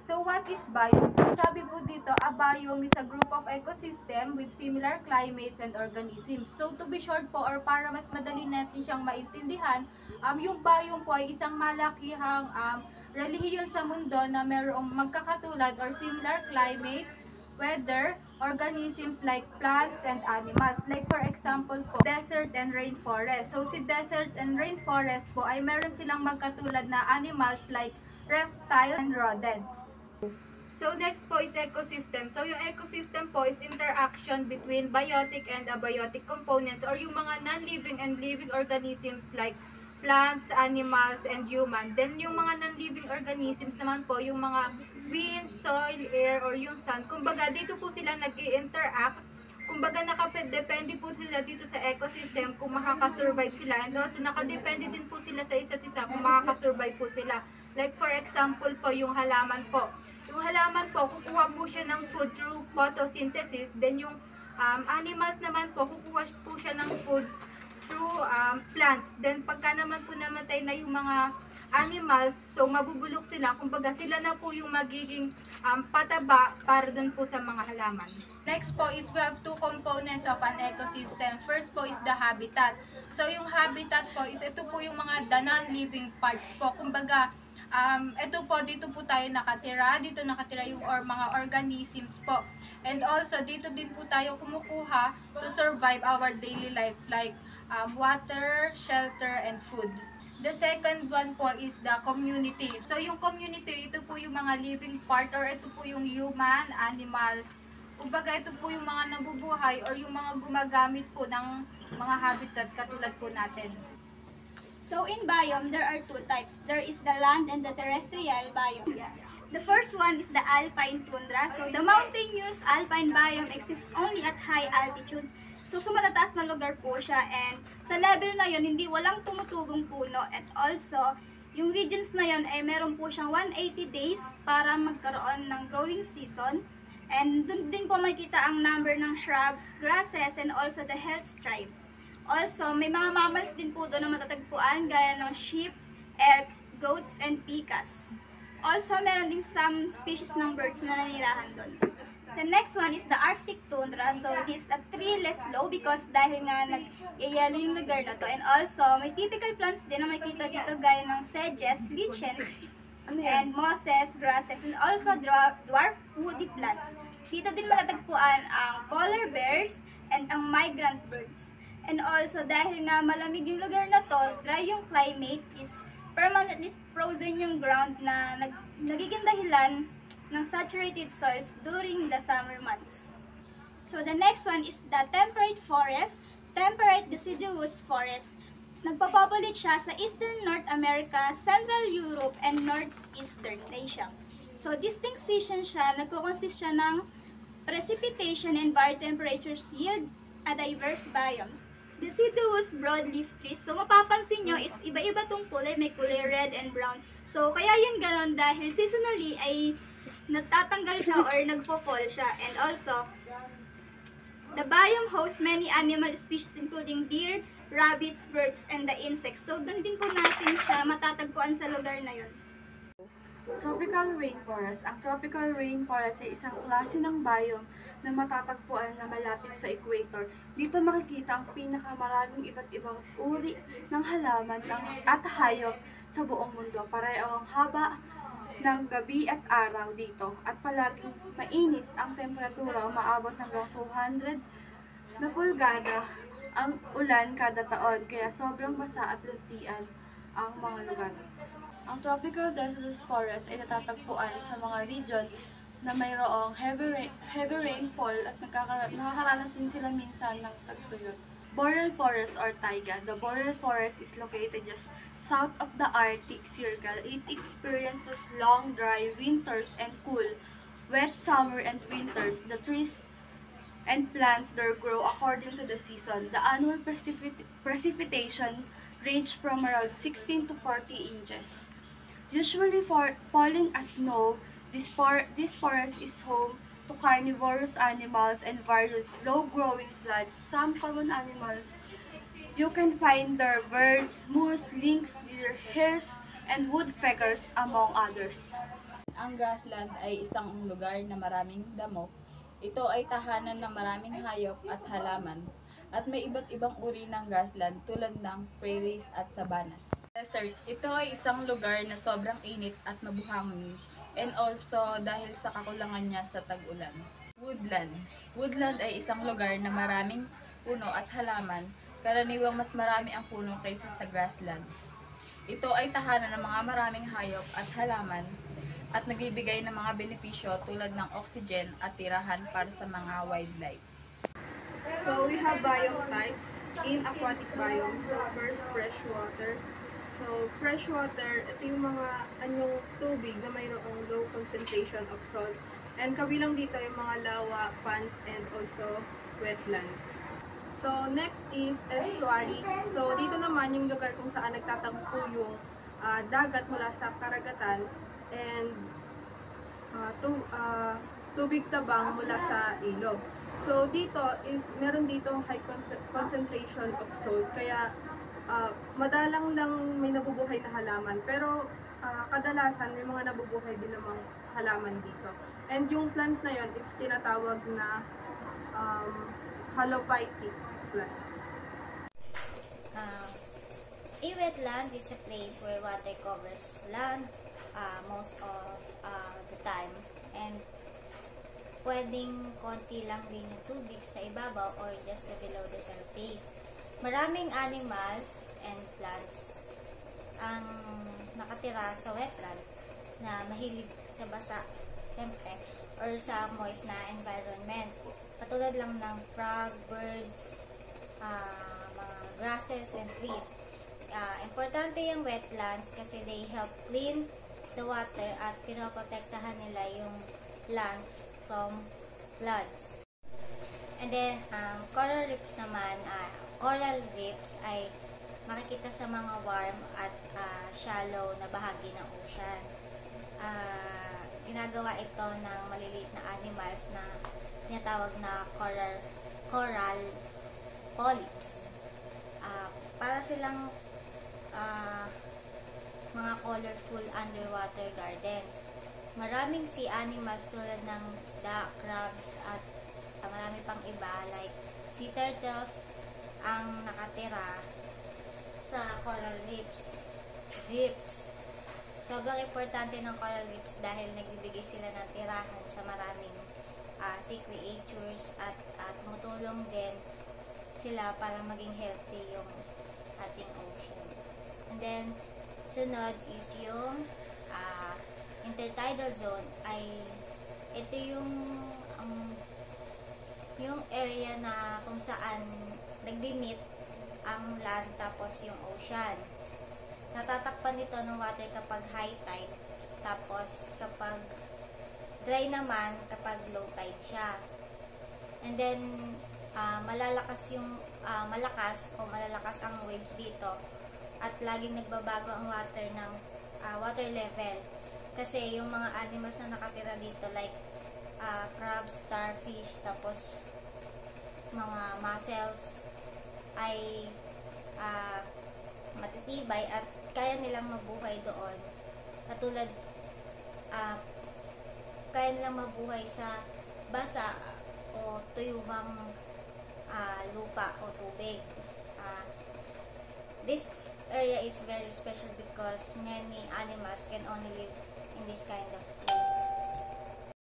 So what is biome? So sabi po dito, a biome is a group of ecosystem with similar climates and organisms. So to be short po, or para mas madali natin siyang maintindihan, yung biome po ay isang malakihang relihiyon sa mundo na mayroong magkakatulad or similar climates, weather, organisms like plants and animals. Like for example po, desert and rainforest. So si desert and rainforest po ay meron silang magkatulad na animals like reptiles and rodents. So next po is ecosystem. So yung ecosystem po is interaction between biotic and abiotic components or yung mga non-living and living organisms like plants, animals, and human. Then yung mga non-living organisms naman po, yung mga wind, soil, air, or yung sun. Kumbaga dito po sila nag-i-interact. Kumbaga nakadepende po sila dito sa ecosystem kung makakasurvive sila. And also nakadepende din po sila sa isa't isa kung makakasurvive po sila. Like for example po, yung halaman po. Yung halaman po, kukuha po siya ng food through photosynthesis. Then yung animals naman po, kukuha po siya ng food through plants. Then pagka naman po namatay na yung mga animals, so mabubulok sila. Kumbaga sila na po yung magiging pataba para dun po sa mga halaman. Next po is we have two components of an ecosystem. First po is the habitat. So yung habitat po is ito po yung mga non-living parts po. Kumbaga ito po, dito po tayo nakatira, dito nakatira yung mga organisms po. And also, dito din po tayo kumukuha to survive our daily life like water, shelter, and food. The second one po is the community. So, yung community, ito po yung mga living part or ito po yung human, animals. Kumbaga, ito po yung mga nabubuhay or yung mga gumagamit po ng mga habitat katulad po natin. So in biome, there are two types. There is the land and the terrestrial biome. The first one is the alpine tundra. So the mountainous alpine biome exists only at high altitudes. So sa matataas na lugar po siya, and sa level na yon hindi walang tumutubong puno, and also yung regions na yon ay meron po siyang 180 days para magkaroon ng growing season. And dun din po makikita ang number ng shrubs, grasses, and also the health stripe. Also, may mga mammals din po doon na matatagpuan gaya ng sheep, elk, goats, and pikas. Also, meron din some species ng birds na nanirahan doon. The next one is the Arctic tundra. So, this is a treeless low because dahil nga nag-yelo yung lugar na to. And also, may typical plants din na makikita dito gaya ng sedges, lichen, and mosses, grasses, and also dwarf woody plants. Dito din matatagpuan ang polar bears and ang migrant birds. And also, dahil nga malamig yung lugar na to, dry yung climate, is permanently frozen yung ground na nagiging dahilan ng saturated soils during the summer months. So, the next one is the temperate forest, temperate deciduous forest. Nagpapopulate siya sa Eastern North America, Central Europe, and Northeastern Asia. So, distinct season siya, nagkukonsist siya ng precipitation and varied temperatures yield a diverse biomes. Deciduous broadleaf trees. So, mapapansin nyo is iba-iba tong kulay. May kulay red and brown. So, kaya yun ganon dahil seasonally ay natatanggal siya or nagpo-fall siya. And also, the biome hosts many animal species including deer, rabbits, birds, and the insects. So, dun din po natin siya matatagpuan sa lugar na yun. Tropical rainforest. Ang tropical rainforest ay isang klase ng biome na matatagpuan na malapit sa equator. Dito makikita ang pinakamaraming iba't ibang uri ng halaman at hayop sa buong mundo. Pareho ang haba ng gabi at araw dito at palaging mainit ang temperatura, umaabot hanggang 200 na pulgada ang ulan kada taon, kaya sobrang basa at luntian ang mga lugar. Ang tropical deciduous forest ay natatagpuan sa mga region na mayroong heavy rainfall at nakakaranas din sila minsan ng tagtuyot. Boreal forest or taiga. The boreal forest is located just south of the Arctic Circle. It experiences long, dry winters and cool, wet summer and winters. The trees and plant there grow according to the season. The annual precipitation range from around 16 to 40 inches. Usually falling as snow, this forest is home to carnivorous animals and various low-growing plants. Some common animals you can find there: birds, moose, lynx, deer, hares, and woodpeckers, among others. ang grassland ay isang lugar na maraming damo. Ito ay tahanan ng maraming hayop at halaman, at may iba't ibang uri ng grassland tulad ng prairies at savannas. Desert, ito ay isang lugar na sobrang init at mabuhangin, and also dahil sa kakulangan niya sa tag-ulan. Woodland, woodland ay isang lugar na maraming puno at halaman, karaniwang mas marami ang puno kaysa sa grassland. Ito ay tahanan ng mga maraming hayop at halaman, at nagbibigay ng mga benepisyo tulad ng oxygen at tirahan para sa mga wildlife. So we have biome types in aquatic biome. So first, freshwater. So freshwater, ito yung mga anyong tubig na mayroong low concentration of salt. And kabilang dito yung mga lawa, ponds, and also wetlands. So next is estuary. So dito naman yung lugar kung saan nagtatagpo yung dagat mula sa karagatan and tubig tabang mula sa ilog. So dito is meron dito high concentration of salt, kaya madalang lang may nabubuhay na halaman, pero kadalasan may mga nabubuhay din namang halaman dito. And yung plants na yon is tinatawag na halophytic plants. A wetland is a place where water covers land most of the time, and pwedeng konti lang din yung tubig sa ibabaw or just below the surface. Maraming animals and plants ang nakatira sa wetlands na mahilig sa basa, syempre, or sa moist na environment. Katulad lang ng frog, birds, mga grasses and trees. Importante yung wetlands kasi they help clean the water at pinoprotektahan nila yung land from floods. And then, coral reefs naman, coral reefs ay makikita sa mga warm at shallow na bahagi ng ocean. Ginagawa ito ng maliliit na animals na tinatawag na coral polyps. Para silang mga colorful underwater gardens. Maraming sea animals tulad ng isda, crabs, at marami pang iba like sea turtles ang nakatira sa coral reefs. Sobrang importante ng coral reefs dahil nagbibigay sila ng tirahan sa maraming sea creatures at tumutulong din sila para maging healthy yung ating ocean. And then, sunod is yung intertidal zone. Ito yung area na kung saan nagbi-meet ang land tapos yung ocean. Natatakpan nito ng water kapag high tide, tapos kapag dry naman kapag low tide siya. And then malalakas ang waves dito at laging nagbabago ang water ng water level kasi yung mga animals na nakatira dito like crabs, starfish, tapos mga mussels ay matitibay at kaya nilang mabuhay doon. Katulad kaya nilang mabuhay sa basa o tuyubang lupa o tubig. This area is very special because many animals can only live in this kind of place.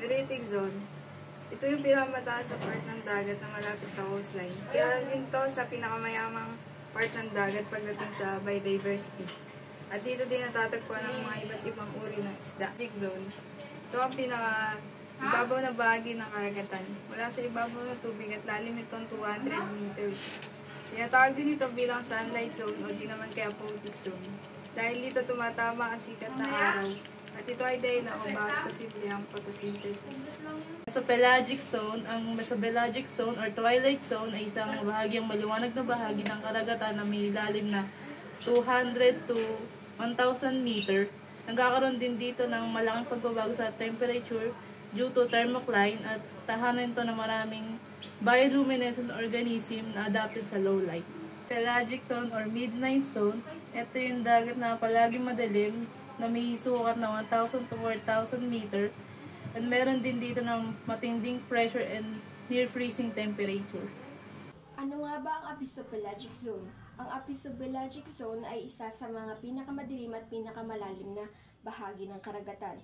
Adriatic Zone. Ito yung pinakamataas sa part ng dagat na malapit sa coastline. Kaya din to sa pinakamayamang part ng dagat pagdating sa biodiversity. At dito din natatagpuan ng mga iba't ibang uri ng isda. Adriatic Zone. Ito ang ibabaw na bahagi ng karagatan. Mula sa ibabaw ng tubig at lalim itong 200 meters. Tinatawag din ito bilang sunlight zone o di naman kaya photic zone. Dahil dito tumatama ang sikat ng araw. At ito ay dahil kung bakit posible ang photosynthesis. Mesopelagic zone. Ang mesopelagic zone or twilight zone ay isang bahagyang maliwanag na bahagi ng karagatan na may lalim na 200 to 1,000 meter. Nagkakaroon din dito ng malaking pagbabago sa temperature due to thermocline at tahanan ito ng maraming bioluminescent organism na adapted sa low light. Pelagic zone or midnight zone, ito yung dagat na palaging madilim na may sukat na 1,000 to 4,000 meter. And meron din dito ng matinding pressure and near freezing temperature. Ano nga ba ang abyssopelagic zone? Ang abyssopelagic zone ay isa sa mga pinakamadilim at pinakamalalim na bahagi ng karagatan.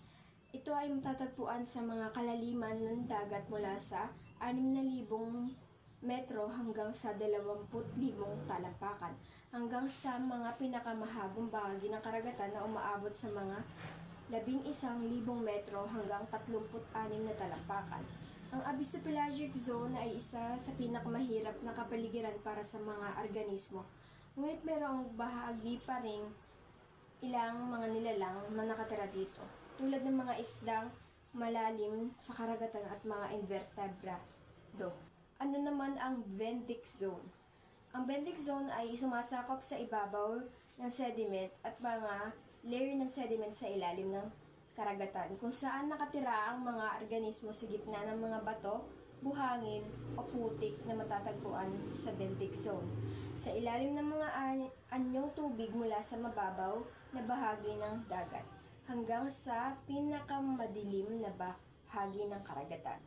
Ito ay matatagpuan sa mga kalaliman ng dagat mula sa 6,000 metro hanggang sa 20,000 talampakan, hanggang sa mga pinakamahabang bahagi ng karagatan na umaabot sa mga 11,000 metro hanggang 36 na talampakan. Ang abyssopelagic zone ay isa sa pinakamahirap na kapaligiran para sa mga organismo. Ngunit mayroong bahagi pa ring ilang mga nilalang na nakatira dito, tulad ng mga isdang malalim sa karagatan at mga invertebrado. Ano naman ang Ventic zone? Ang Ventic zone ay sumasakop sa ibabaw ng sediment at mga layer ng sediment sa ilalim ng karagatan, kung saan nakatira ang mga organismo sa gitna ng mga bato, buhangin o putik na matatagpuan sa Ventic zone. Sa ilalim ng mga anyong tubig mula sa mababaw na bahagi ng dagat hanggang sa pinakamadilim na bahagi ng karagatan.